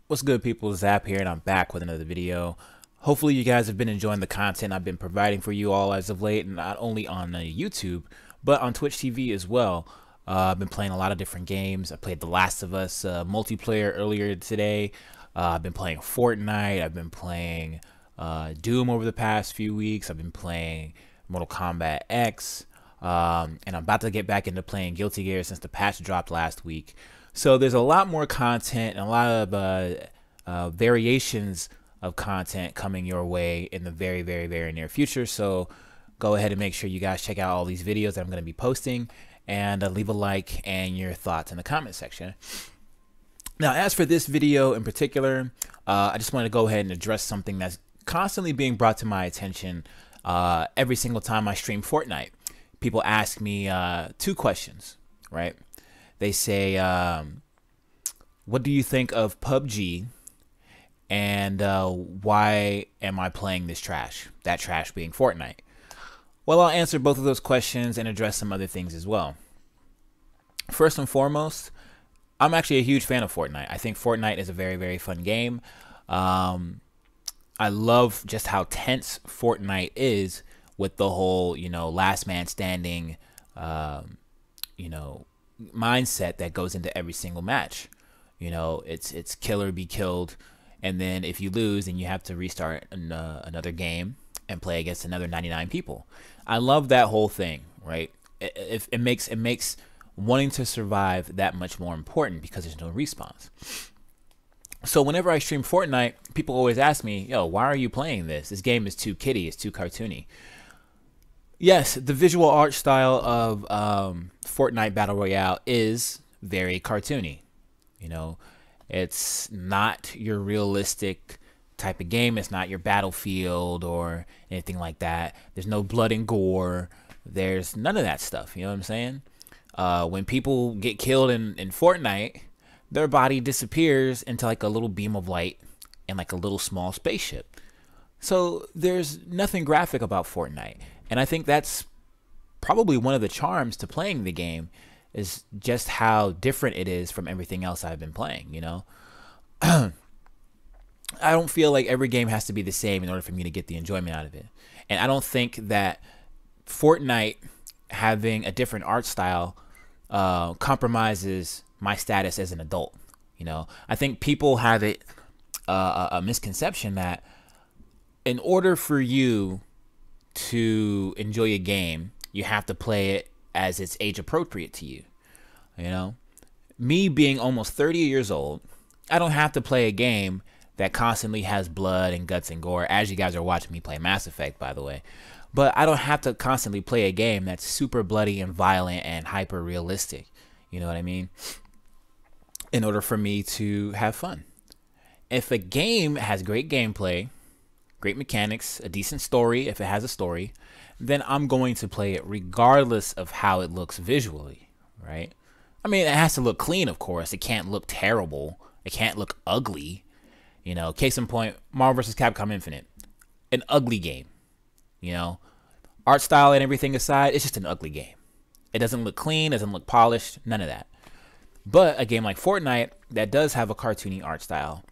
What's good, people? ZAPP here, and I'm back with another video. Hopefully you guys have been enjoying the content I've been providing for you all as of late, and not only on YouTube, but on Twitch TV as well. I've been playing a lot of different games. I played The Last of Us multiplayer earlier today. I've been playing Fortnite. I've been playing Doom over the past few weeks. I've been playing Mortal Kombat X, and I'm about to get back into playing Guilty Gear since the patch dropped last week. So there's a lot more content and a lot of variations of content coming your way in the very near future. So go ahead and make sure you guys check out all these videos that I'm going to be posting, and leave a like and your thoughts in the comment section. Now, as for this video in particular, I just want to go ahead and address something that's constantly being brought to my attention every single time I stream Fortnite. People ask me two questions, right? They say, what do you think of PUBG, and why am I playing this trash? That trash being Fortnite. Well, I'll answer both of those questions and address some other things as well. First and foremost, I'm actually a huge fan of Fortnite. I think Fortnite is a very fun game. I love just how tense Fortnite is with the whole, last man standing, mindset that goes into every single match. It's kill or be killed, and then if you lose, then you have to restart another game and play against another 99 people. I love that whole thing, right? It makes wanting to survive that much more important because there's no respawns. So whenever I stream Fortnite, people always ask me, yo, why are you playing this? This game is too kiddie, it's too cartoony. Yes, the visual art style of Fortnite Battle Royale is very cartoony. It's not your realistic type of game. It's not your Battlefield or anything like that. There's no blood and gore. There's none of that stuff. You know what I'm saying? When people get killed in Fortnite, their body disappears into like a little beam of light and like a little small spaceship. So there's nothing graphic about Fortnite. And I think that's probably one of the charms to playing the game, is just how different it is from everything else I've been playing, I don't feel like every game has to be the same in order for me to get the enjoyment out of it. And I don't think that Fortnite having a different art style compromises my status as an adult. I think people have a misconception that in order for you to enjoy a game, you have to play it as it's age appropriate to you. Me being almost 30 years old, I don't have to play a game that constantly has blood and guts and gore, as you guys are watching me play Mass Effect, by the way. But I don't have to constantly play a game that's super bloody and violent and hyper realistic. You know what I mean? In order for me to have fun. If a game has great gameplay, great mechanics, a decent story, if it has a story, then I'm going to play it regardless of how it looks visually, right? I mean, it has to look clean, of course. It can't look terrible. It can't look ugly. Case in point, Marvel vs. Capcom Infinite. An ugly game. Art style and everything aside, it's just an ugly game. It doesn't look clean, doesn't look polished, none of that. But a game like Fortnite that does have a cartoony art style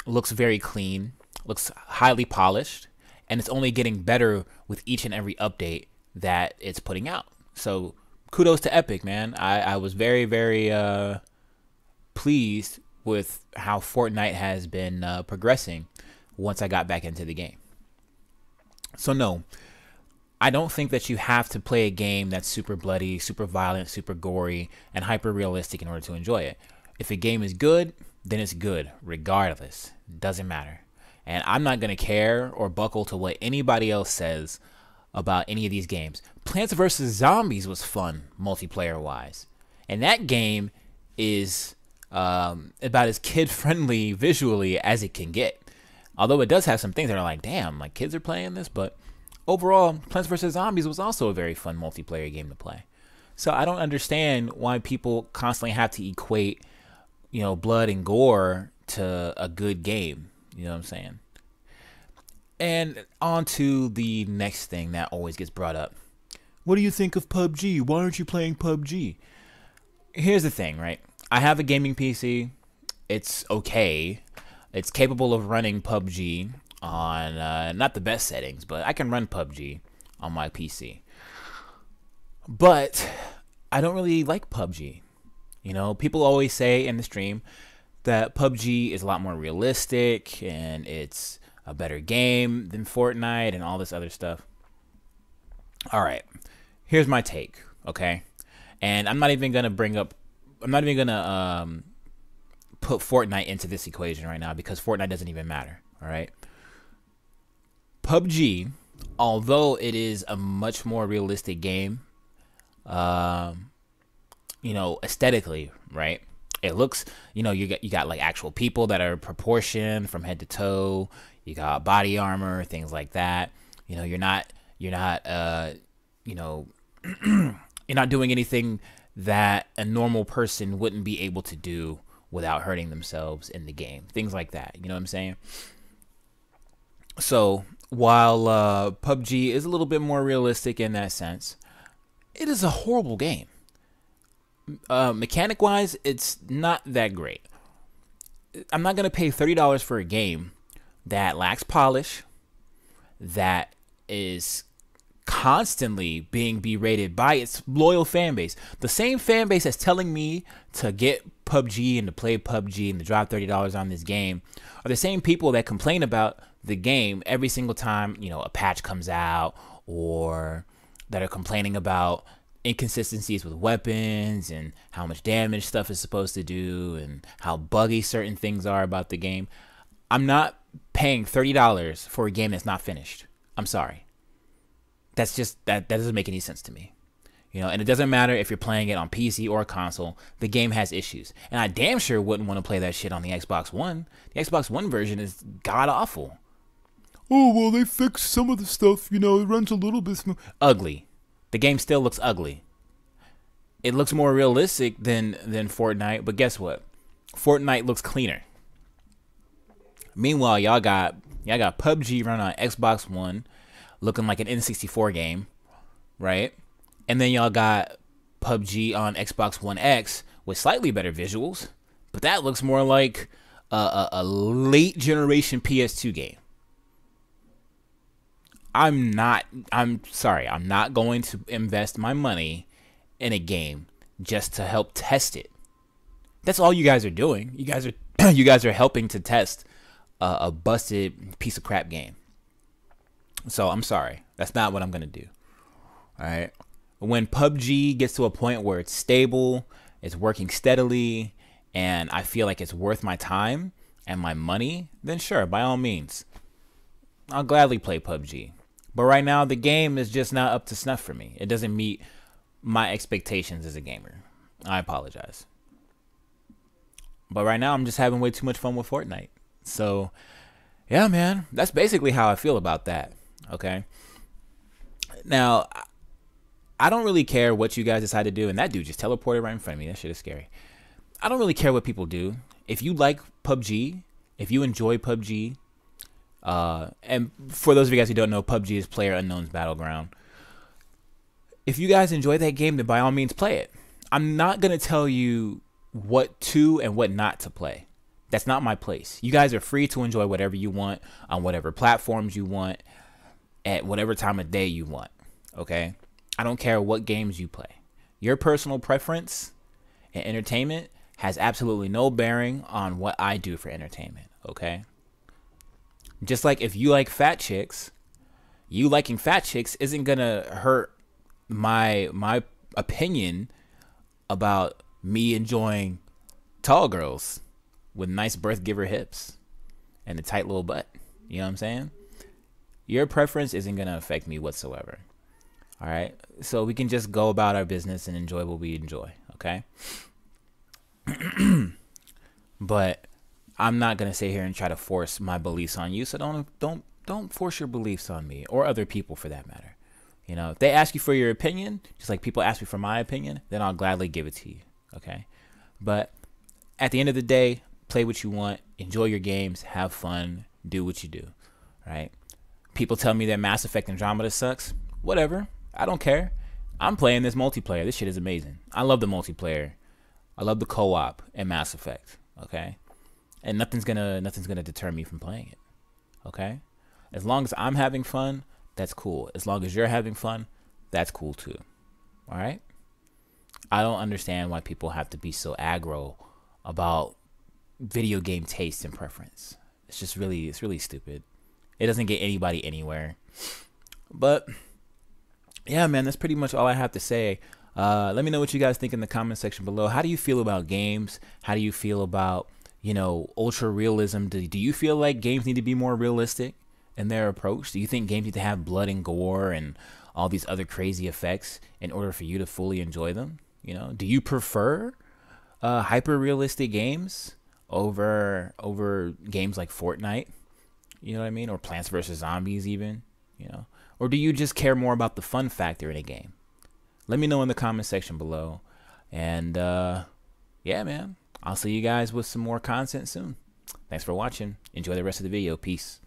looks very clean, looks highly polished, and it's only getting better with each and every update that it's putting out. So kudos to Epic, man. I was very pleased with how Fortnite has been progressing once I got back into the game. So no, I don't think that you have to play a game that's super bloody, super violent, super gory, and hyper realistic in order to enjoy it. If a game is good, then it's good, regardless. Doesn't matter. And I'm not going to care or buckle to what anybody else says about any of these games. Plants vs. Zombies was fun, multiplayer-wise. And that game is about as kid-friendly visually as it can get. Although it does have some things that are like, damn, like kids are playing this. But overall, Plants vs. Zombies was also a very fun multiplayer game to play. So I don't understand why people constantly have to equate, blood and gore to a good game. You know what I'm saying? And on to the next thing that always gets brought up. What do you think of PUBG? Why aren't you playing PUBG? Here's the thing, right? I have a gaming PC. It's okay. It's capable of running PUBG on not the best settings, but I can run PUBG on my PC. But I don't really like PUBG. You know, people always say in the stream that PUBG is a lot more realistic and it's a better game than Fortnite and all this other stuff. All right, here's my take, okay? And I'm not even gonna put Fortnite into this equation right now because Fortnite doesn't even matter, all right? PUBG, although it is a much more realistic game, you know, aesthetically, right? It looks, you know, you got like actual people that are proportioned from head to toe. You got body armor, things like that. You know, you're not you know, you're not doing anything that a normal person wouldn't be able to do without hurting themselves in the game. Things like that. You know what I'm saying? So while PUBG is a little bit more realistic in that sense, it is a horrible game. Mechanic wise, it's not that great. I'm not gonna pay $30 for a game that lacks polish, that is constantly being berated by its loyal fan base. The same fan base that's telling me to get PUBG and to play PUBG and to drop $30 on this game are the same people that complain about the game every single time, you know, a patch comes out, or that are complaining about inconsistencies with weapons and how much damage stuff is supposed to do and how buggy certain things are about the game. I'm not paying $30 for a game that's not finished. I'm sorry. That's just, that doesn't make any sense to me. You know, and it doesn't matter if you're playing it on PC or console, the game has issues. And I damn sure wouldn't want to play that shit on the Xbox One. The Xbox One version is god awful. Oh, well, they fixed some of the stuff, you know, it runs a little bit smooth. Ugly. The game still looks ugly. It looks more realistic than Fortnite, but guess what? Fortnite looks cleaner. Meanwhile, y'all got PUBG run on Xbox One, looking like an N64 game, right? And then y'all got PUBG on Xbox One X with slightly better visuals, but that looks more like a late generation PS2 game. I'm sorry, I'm not going to invest my money in a game just to help test it. That's all you guys are doing. You guys are helping to test a busted piece of crap game. So I'm sorry, that's not what I'm gonna do. All right. When PUBG gets to a point where it's stable, it's working steadily, and I feel like it's worth my time and my money, then sure, by all means, I'll gladly play PUBG. But right now, the game is just not up to snuff for me. It doesn't meet my expectations as a gamer. I apologize. But right now, I'm just having way too much fun with Fortnite. So, yeah, man, that's basically how I feel about that. Okay. Now, I don't really care what you guys decide to do. And that dude just teleported right in front of me. That shit is scary. I don't really care what people do. If you like PUBG, if you enjoy PUBG, and for those of you guys who don't know, PUBG is PlayerUnknown's Battleground. If you guys enjoy that game, then by all means play it. I'm not going to tell you what to and what not to play. That's not my place. You guys are free to enjoy whatever you want on whatever platforms you want at whatever time of day you want. Okay? I don't care what games you play. Your personal preference and entertainment has absolutely no bearing on what I do for entertainment. Okay? Just like if you like fat chicks, you liking fat chicks isn't gonna hurt my opinion about me enjoying tall girls with nice birth giver hips and a tight little butt. You know what I'm saying? Your preference isn't gonna affect me whatsoever. All right, so we can just go about our business and enjoy what we enjoy. Okay. But I'm not gonna sit here and try to force my beliefs on you. So don't force your beliefs on me or other people for that matter. You know, if they ask you for your opinion, just like people ask me for my opinion, then I'll gladly give it to you. Okay. But at the end of the day, play what you want, enjoy your games, have fun, do what you do. Right? People tell me that Mass Effect Andromeda sucks. Whatever. I don't care. I'm playing this multiplayer. This shit is amazing. I love the multiplayer. I love the co-op in Mass Effect. Okay, and nothing's gonna deter me from playing it. Okay, as long as I'm having fun, that's cool. As long as you're having fun, that's cool too. All right. I don't understand why people have to be so aggro about video game taste and preference. It's really stupid. It doesn't get anybody anywhere. But yeah, man, that's pretty much all I have to say. Let me know what you guys think in the comment section below. How do you feel about games? How do you feel about, ultra realism? Do you feel like games need to be more realistic in their approach? Do you think games need to have blood and gore and all these other crazy effects in order for you to fully enjoy them? Do you prefer hyper realistic games over games like Fortnite? You know what I mean? Or Plants vs. Zombies even, Or do you just care more about the fun factor in a game? Let me know in the comment section below. And yeah, man, I'll see you guys with some more content soon. Thanks for watching. Enjoy the rest of the video. Peace.